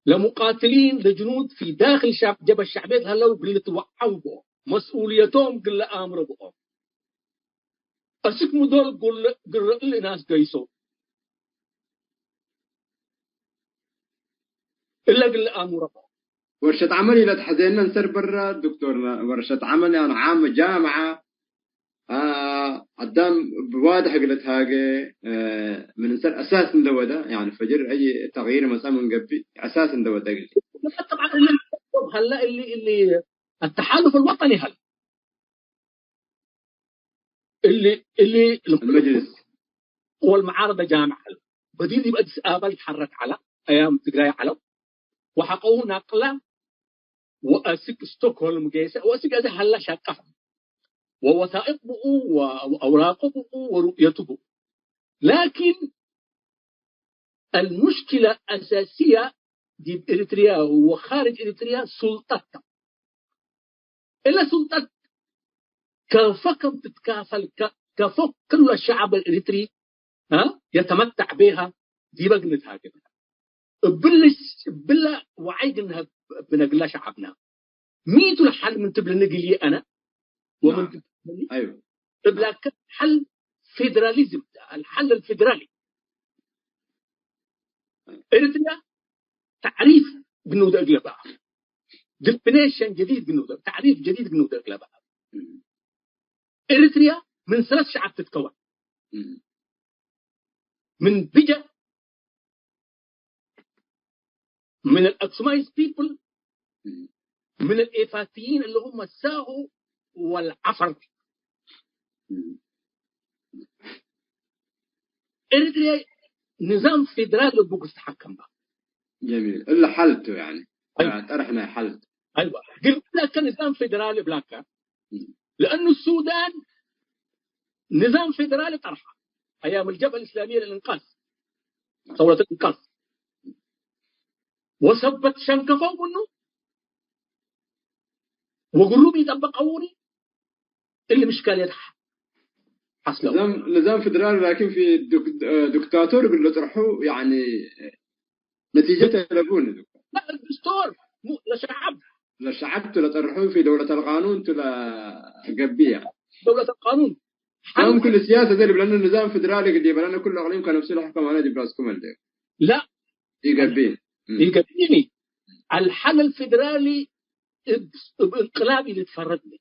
لمقاتلين لجنود في داخل شعب جبهة الشعبية هلا قلت توعوا بهم مسؤوليتهم قل امر بهم اشكموا دول قل الناس قيسوا الا قل امر بهم ورشة عمل إلى تحدينا نسر برا دكتورنا ورشة عمل يعني عام جامعة قدام بواضح قلت هاجي من نسر أساس ندوده يعني فجر أي تغيير مثلا من قبل أساس ندوده قلت طبعا هلا اللي التحالف الوطني هلا اللي المجلس والمعارضة جامعة هلا بديل يبقى تسابل تحرك على أيام تقراي على وحقوه نقلة وأسك ستوكهولم جيسة وأسك هذا هلا شاقه ووثائقه وأوراقه ورؤيته لكن المشكلة الأساسية دي إريتريا وخارج إريتريا سلطتها إلا سلطة كفكم تتكافل كفك كل الشعب الإريتري يتمتع بها دي بقنتها كده بلا وعيدنها بنقلها شعبنا ميتو الحل من تبل نقلي أنا ومن أيوه تبلا حل فيدراليزم الحل الفيدرالي إريتريا تعريف بنود أقلبها ديفينيشن جديد جنودر، تعريف جديد جنودر لها. إريتريا من 3 شعب تتكون، من بيجا، من الأكسومايز بيبل، من الإيفاتيين اللي هم الساهو والعفر. إريتريا نظام فيدرالي بوكس تحكم بها. جميل، إلا حلته يعني. أيوة. طرحنا حلت. أيوة، قلت لك نظام فيدرالي بلاكا، لأنه السودان نظام فيدرالي طرحه أيام الجبهة الإسلامية للإنقاذ، ثورة الإنقاذ، وثبت شنكفوا منه وقلوب يطبقوني اللي مش كان يضحى حصلوا نظام فدرالي، لكن في دكتاتور يقول له طرحوه يعني نتيجته يلاقونه. لا، الدستور مو لشعب، لشعب تلا طرحوه في دولة القانون تلا قبية دولة القانون. هم كل سياسة ذي لأن النظام فدرالي قد يبلغنا كل أقليم كان نفس الحكم أنا دي براسكم اللي لا يقبين يقبيني الحل الفدرالي بانقلابي اللي تفردني.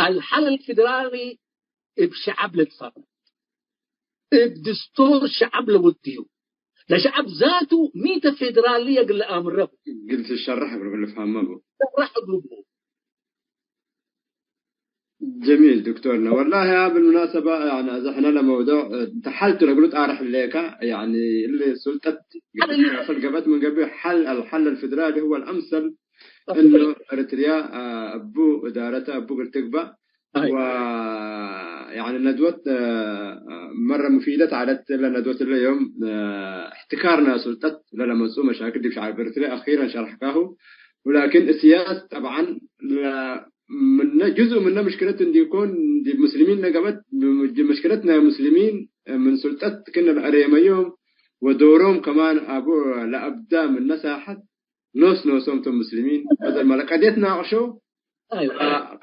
الحل الفدرالي بشعب اللي تفرد، بدستور شعب لوديه، لشعب ذاته ميته فدرالية قل أمره قلت الشرح قبل فهمه شرح قلوبه. جميل دكتورنا، والله بالمناسبة يعني إذا إحنا لموضوع تحلت قلت أعرف الليكا يعني اللي سلطة فالقبت من قبل الحل الفدرالي هو الأمثل، إنه إريتريا أبو إدارته أبو قلتقبة، ويعني ندوة مرة مفيدة عادت لندوة اليوم احتكارنا سلطة لما مسؤول مشاكل دي في شعب إريتريا أخيرا شرحكاه، ولكن السياسة طبعا من جزء منها مشكلة إن يكون دي المسلمين نقبت مشكلتنا مسلمين من سلطة كنا الأريميوم ودورهم كمان أبو لأبدا من نساحت نوسهم المسلمين بدل ما قديتنا عشو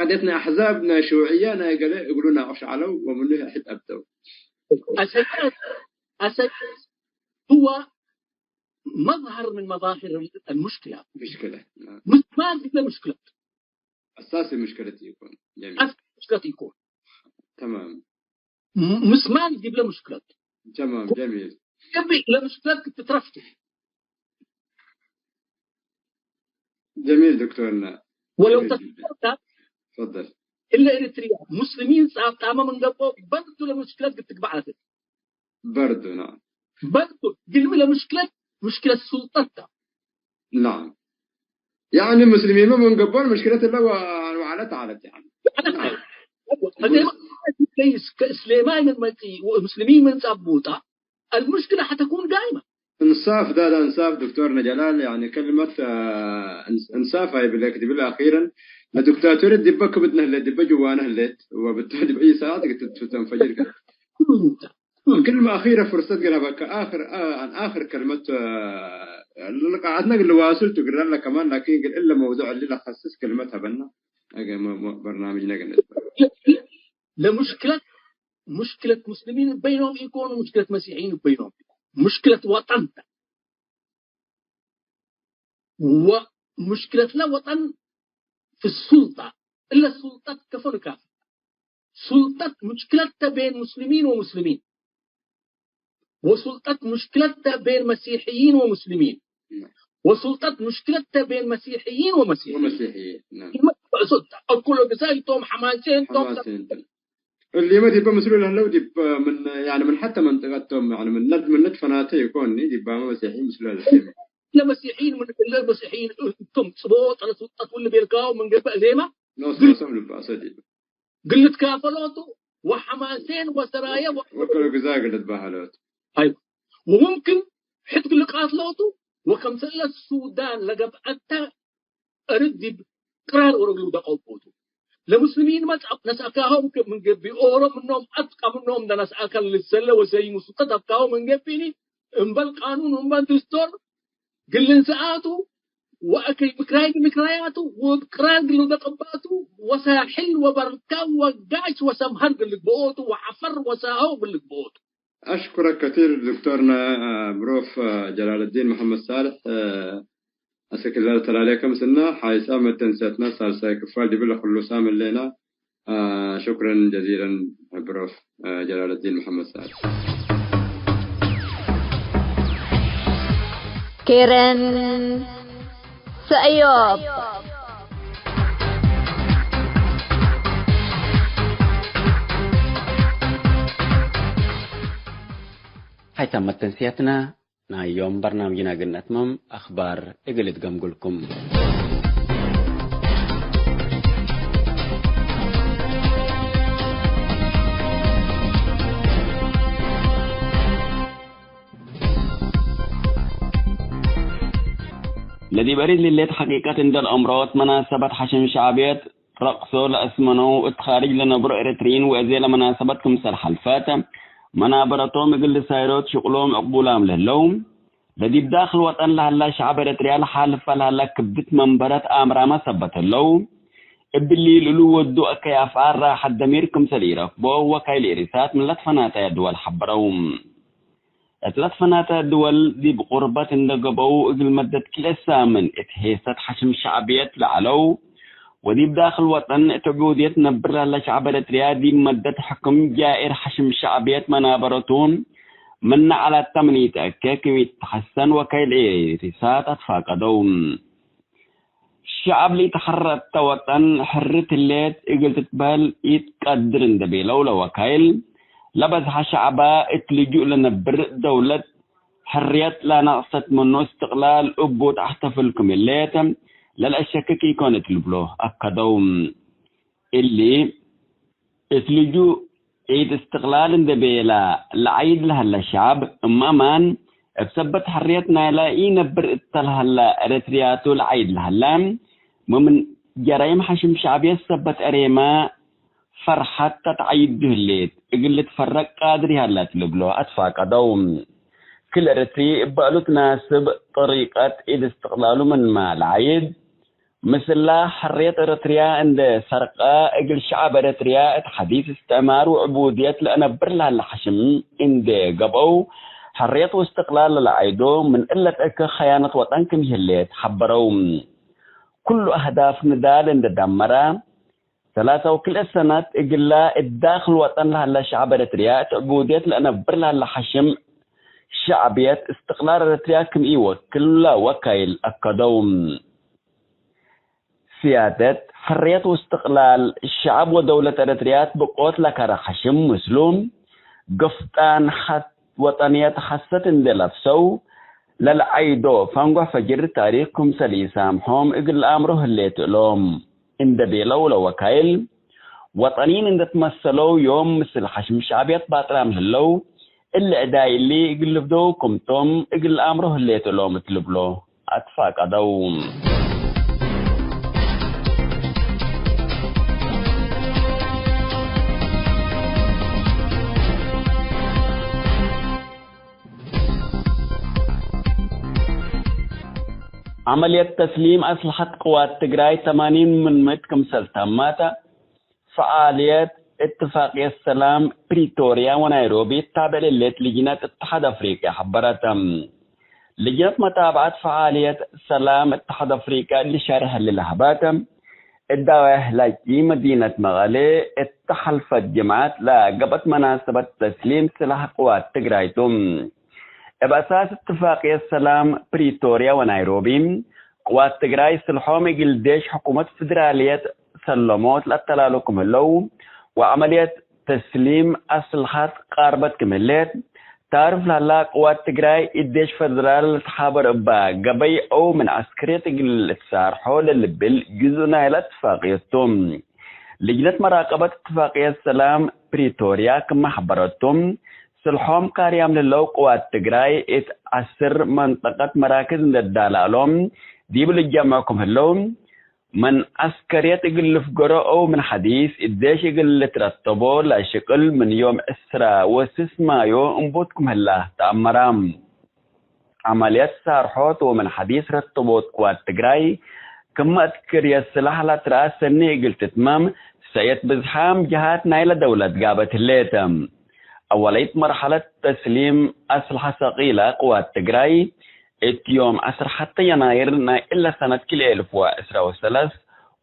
قديتنا أحزابنا شيوعية يقولون عش علو ومنه أحد أبدو. أساس هو مظهر من مظاهر المشكلة. مشكلة ما في مشكلة. أساس المشكلة يكون جميل. أساس المشكلة يكون تمام. مسمان يجيب له مشكلة. تمام جميل. يبي له مشكلة تترفته. جميل دكتورنا. ولو تفكرت. تفضل. إلا إريتريا مسلمين صارت أمام نقبوا برضو له مشكلة تتبع على ذلك. برضو نعم. برضو قلبي له مشكلة سلطتها. نعم. يعني المسلمين ما من قبل مشكلة الله وعلت يعني. سليمان المكي والمسلمين من صبوطة المشكلة حتكون دائما. انصاف ده انصاف دكتورنا جلال، يعني كلمة انصاف هاي بالله أخيرا الدكتاتور الدبك بدنا اللي دب جوانا الليت وبالتالي بأي ساعة تنفجر كده. كلمة أخيرة فرصة قرابك آخر كلمة قعدنا اللي واصلت وقرر لك كمان، لكن إلا موضوع اللي لخصص كلمتها بنا برنامجنا قلنا مشكلة مسلمين بينهم يكونوا مشكلة مسيحيين بينهم، مشكلة وطن ومشكلة لا وطن في السلطة، إلا السلطة كفر كافر. سلطة مشكلتها بين مسلمين ومسلمين، وسلطة مشكلتها بين مسيحيين ومسلمين، وسلطة مشكلتها بين مسيحيين ومسيحيين. نعم. الكل بزايتهم حماسين اللي ما تبقى مسؤول عنه تبقى من يعني من حتى منطقتهم يعني من ندفناته يكون يبقى مسيحيين مسؤول عنه. لا مسيحيين من المسيحيين تم صوت على سلطة واللي بيرقاوا من قبل زي ما نوصل للباسدي قلت كافلوته وحماسين وسرايا وكل جزاء قلت بحالات. أيوة، وممكن حد قل قاتلوته وكم سنة السودان لقب أنت أرد قرار ورقلوا دقوبوته لمسلمين ما نسأكاهم من قبل أورو منهم أتقى منهم ده نسأكا للسلة وسيم سلطة أبقاهم من قبلني انبال قانون انبال دستور قل نساءاته وأكي مكراياته وقرار قلوا دقباته وساحل وبركا وقاش وسمهر قلت بقوته وحفر وساهو قلت بقوته. أشكرك كثير دكتورنا بروف جلال الدين محمد صالح أسكلنا تلاليكم سنة حيث أمد تنسيتنا سالساي كفال دي بلا خلو سامن لنا شكرا جزيلا بروف جلال الدين محمد سعد. كيرن سأيوب هاي تمت تنسيتنا يوم برنامجنا قلنا أتمم أخبار إقلت قمقلكم. الذي بريد لليت حقيقة عند الأمراض مناسبة حشم شعبيات رقصوا لأسمنوا اتخارج لنبر إريترين وأزيل مناسبتكم سرح الفاتة منابرتهم يقل سايروت شغلهم عقبولهم للوم الذي بداخل وطن لهلا شعب إريتريا حالفة لهلا كبدت منبرات آمرا ما سبت اللوم إبلي للو ودو أكي أفعال راح الدميركم سليرة بو وكاي الإرسات من لطفناتا يدوال حبروم اتلطفناتا الدول دي بقربة اندقبو اقل مدد كل سامن اتهيست حشم شعبيات لعلو ودي بداخل وطن اتعبوديت نبر لها شعب إريتريا دي مدد حكم جائر حشم شعبيات منابرتون من على التمنيت أكاكم يتحسن وكاي الإرسات اتفاقدوم الشعب اللي تحررت وطن حرت الليت اقل تتبال يتقدر اندبي لولا وكايل لبزها شعبا اتلجوا لنبر دولة حريت لا نقصت منه استقلال أبو تحتفل كميليتا للأشكك يكون تلبلوه أكدوم اللي اتلجوا عيد استقلال اندبيلا لعيد لها الشعب أمان بسبت حريتنا لا ينبر اتلها الاريترياتو العيد لها ومن جرائم حشم شعبية سبت أريما فرحة تتعيد الليت اقل تفرق قادري هلا تلبلو اتفاق دوم كل اريتري بقالو تناسب طريقة الاستقلال من ما العيد مثل حرية اريتريا عند سرقة اقل شعب اريتريا حديث استعمار وعبودية لأنا برلها الحشم عند قبو حرية واستقلال للعيدو من قلة اكا خيانة وطنكم هليت حبروم كل اهداف ندال عند دمرا ثلاثة وكل السنة إقلا الداخل وطن لها شعب إريتريا عبودية لأنا برلها لحشم شعبية استقلال إريتريا كم إيوة كل وكايل أكدوم سيادة حرية واستقلال الشعب ودولة إريتريا بقوت لك رحشم مسلوم قفتان حت وطنية حست اندلفسو للعيدو فانقوا فجر تاريخكم سليسامهم إقلا أمره اللي تقلوم عند بيلو وكايل وطنين عند تمثلوا يوم مثل حشم شعبيات باطرام هلو اللي اداي اللي يقلب دو كمتم يقل امره اللي تلو متلبلو اتفاق دوم عملية تسليم أسلحة قوات تجراي 80 من متكم سلطماتا فعاليات اتفاقية السلام بريتوريا ونيروبي تابع لجنة اتحاد أفريقيا حبرتم لجنة متابعة فعالية سلام اتحاد أفريقيا اللي شارها للهباتم الدواء لاجي مدينة مغالي اتحلفت جماعات لقبت مناسبة تسليم سلاح قوات تجرايتم بأساس اتفاقية السلام بريتوريا ونيروبي قوات تجراي سلحوم الجيش حكومة فدرالية سلموت للتلالكم اللو وعملية تسليم أسلحة قاربة كملات تعرف لها قوات تجراي الجيش فدرال تحابر با قبي أو من عسكرية السار حول اللبل جزءنا إلى اتفاقيتهم لجنة مراقبة اتفاقية السلام بريتوريا كما حبرتهم سلحوم كاريام للو قوات تجراي اتأثر منطقة مراكز الدالالهم دي بالجامعكم هلوم من عسكريات يقل في قراءة من حديث الداش يقل ترتبو لا شكل من يوم إسرا وسس مايو انبوتكم هلا تأمرام عمليات سارحوت ومن حديث رتبوت قوات تجراي كما أذكر يا السلاح لا ترأس سنة يقل تتمام سيد بزحام جهات نايلة دولة قابت الليتم أوليت مرحلة تسليم أسلحة ثقيلة قوات تجراي يوم 10 حتى يناير إلا سنة كل 2013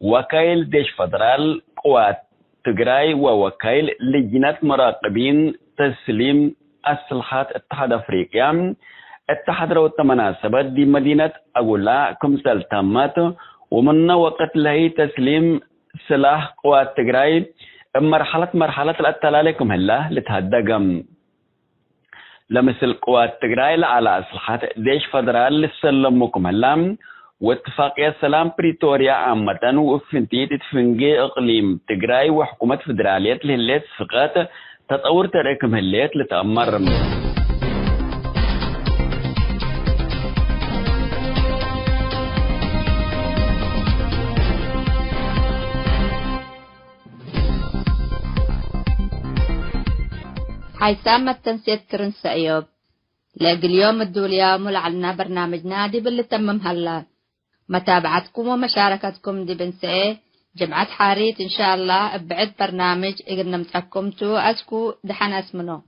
وكيل ديش فدرال قوات تجراي ووكيل لجنة مراقبين تسليم أسلحات اتحاد أفريقيا اتحاد روت مناسبة دي مدينة أقولا كمسل تامات ومن وقت له تسليم سلاح قوات تجراي مرحلة التلالكم هلا لتهدقم لمثل قوات تجراي على أسلحات ديش فدرال لسلمكم هلا واتفاقية سلام بريتوريا عامة وفنتي تتفنجي إقليم تجراي وحكومة فدرالية لهلات فقات تطور تراكم هلات لتأمر حيثما التنسيق كرنس أيوب لاقي اليوم الدوليام لعلنا برنامج نادي باللي تمم هلا متابعتكم ومشاركتكم دي بنسئة جمعة حاريت إن شاء الله بعد برنامج إقنا متحكمتو أسكو دحن اسمنو